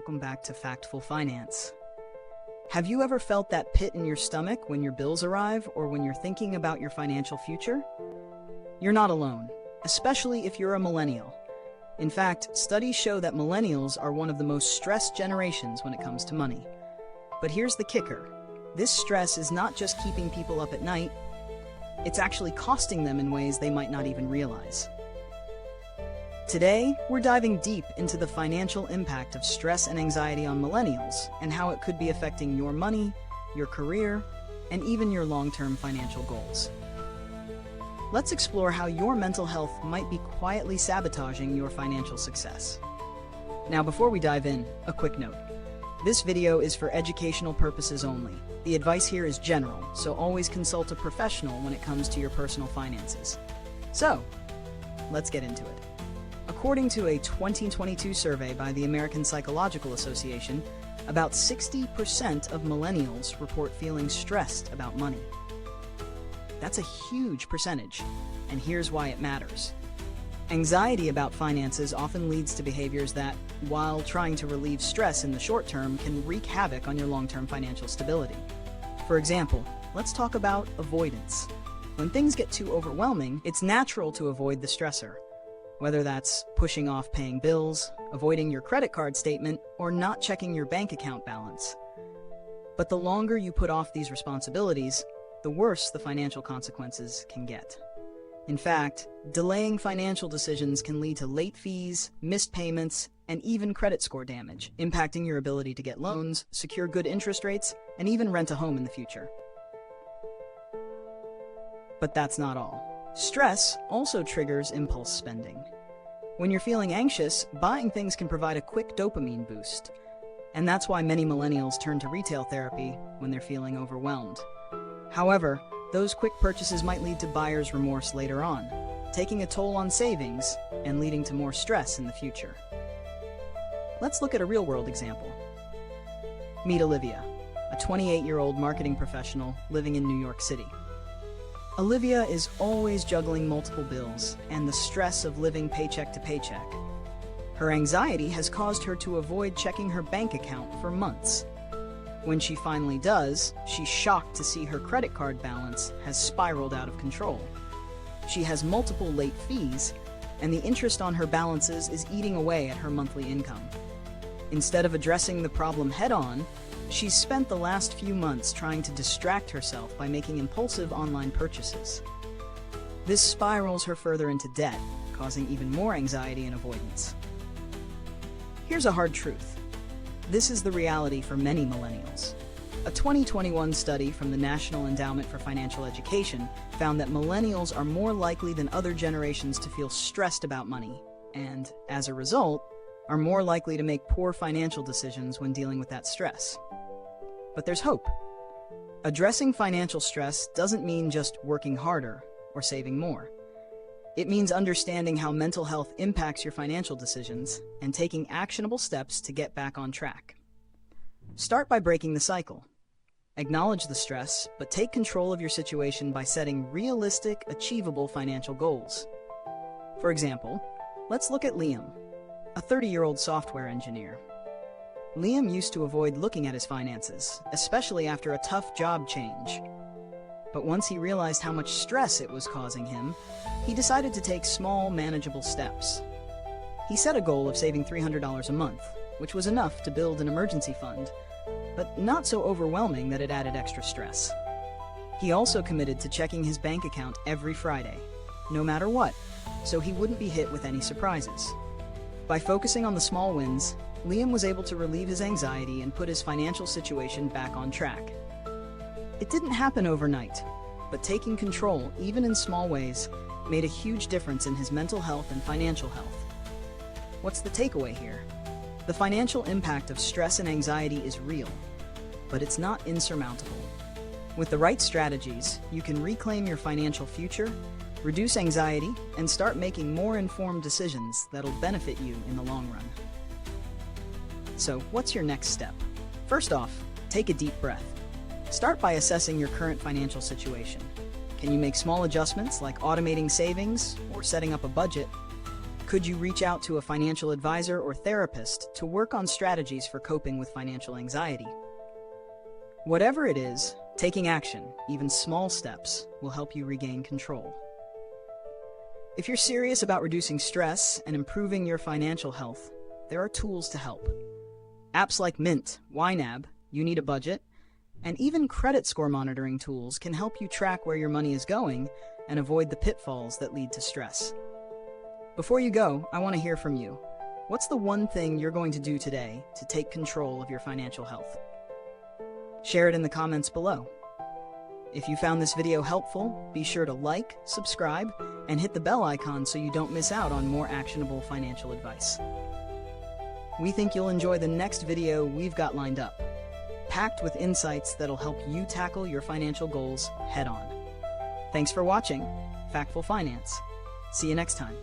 welcome back to Factful Finance. Have you ever felt that pit in your stomach when your bills arrive or when you're thinking about your financial future? You're not alone, especially if you're a millennial. In fact, studies show that millennials are one of the most stressed generations when it comes to money. But here's the kicker. This stress is not just keeping people up at night, it's actually costing them in ways they might not even realize. Today, we're diving deep into the financial impact of stress and anxiety on millennials and how it could be affecting your money, your career, and even your long-term financial goals. Let's explore how your mental health might be quietly sabotaging your financial success. Now, before we dive in, a quick note. This video is for educational purposes only. The advice here is general, so always consult a professional when it comes to your personal finances. So, let's get into it. According to a 2022 survey by the American Psychological Association, about 60% of millennials report feeling stressed about money. That's a huge percentage, and here's why it matters. Anxiety about finances often leads to behaviors that, while trying to relieve stress in the short term, can wreak havoc on your long-term financial stability. For example, let's talk about avoidance. When things get too overwhelming, it's natural to avoid the stressor. Whether that's pushing off paying bills, avoiding your credit card statement, or not checking your bank account balance. But the longer you put off these responsibilities, the worse the financial consequences can get. In fact, delaying financial decisions can lead to late fees, missed payments, and even credit score damage, impacting your ability to get loans, secure good interest rates, and even rent a home in the future. But that's not all. Stress also triggers impulse spending. When you're feeling anxious, buying things can provide a quick dopamine boost. And that's why many millennials turn to retail therapy when they're feeling overwhelmed. However, those quick purchases might lead to buyer's remorse later on, taking a toll on savings and leading to more stress in the future. Let's look at a real-world example. Meet Olivia, a 28-year-old marketing professional living in New York City. Olivia is always juggling multiple bills and the stress of living paycheck to paycheck. Her anxiety has caused her to avoid checking her bank account for months. When she finally does, she's shocked to see her credit card balance has spiraled out of control. She has multiple late fees, and the interest on her balances is eating away at her monthly income. Instead of addressing the problem head-on, she's spent the last few months trying to distract herself by making impulsive online purchases. This spirals her further into debt, causing even more anxiety and avoidance. Here's a hard truth. This is the reality for many millennials. A 2021 study from the National Endowment for Financial Education found that millennials are more likely than other generations to feel stressed about money, and, as a result, are more likely to make poor financial decisions when dealing with that stress. But there's hope. Addressing financial stress doesn't mean just working harder or saving more. It means understanding how mental health impacts your financial decisions and taking actionable steps to get back on track. Start by breaking the cycle. Acknowledge the stress, but take control of your situation by setting realistic, achievable financial goals. For example, let's look at Liam, a 30-year-old software engineer. Liam used to avoid looking at his finances, especially after a tough job change. But once he realized how much stress it was causing him, he decided to take small, manageable steps. He set a goal of saving $300 a month, which was enough to build an emergency fund, but not so overwhelming that it added extra stress. He also committed to checking his bank account every Friday, no matter what, so he wouldn't be hit with any surprises. By focusing on the small wins, Liam was able to relieve his anxiety and put his financial situation back on track. It didn't happen overnight, but taking control, even in small ways, made a huge difference in his mental health and financial health. What's the takeaway here? The financial impact of stress and anxiety is real, but it's not insurmountable. With the right strategies, you can reclaim your financial future, reduce anxiety, and start making more informed decisions that'll benefit you in the long run. So, what's your next step? First off, take a deep breath. Start by assessing your current financial situation. Can you make small adjustments like automating savings or setting up a budget? Could you reach out to a financial advisor or therapist to work on strategies for coping with financial anxiety? Whatever it is, taking action, even small steps, will help you regain control. If you're serious about reducing stress and improving your financial health, there are tools to help. Apps like Mint, YNAB, You Need a Budget, and even credit score monitoring tools can help you track where your money is going and avoid the pitfalls that lead to stress. Before you go, I want to hear from you. What's the one thing you're going to do today to take control of your financial health? Share it in the comments below. If you found this video helpful, be sure to like, subscribe, and hit the bell icon so you don't miss out on more actionable financial advice. We think you'll enjoy the next video we've got lined up, packed with insights that'll help you tackle your financial goals head-on. Thanks for watching Factful Finance. See you next time.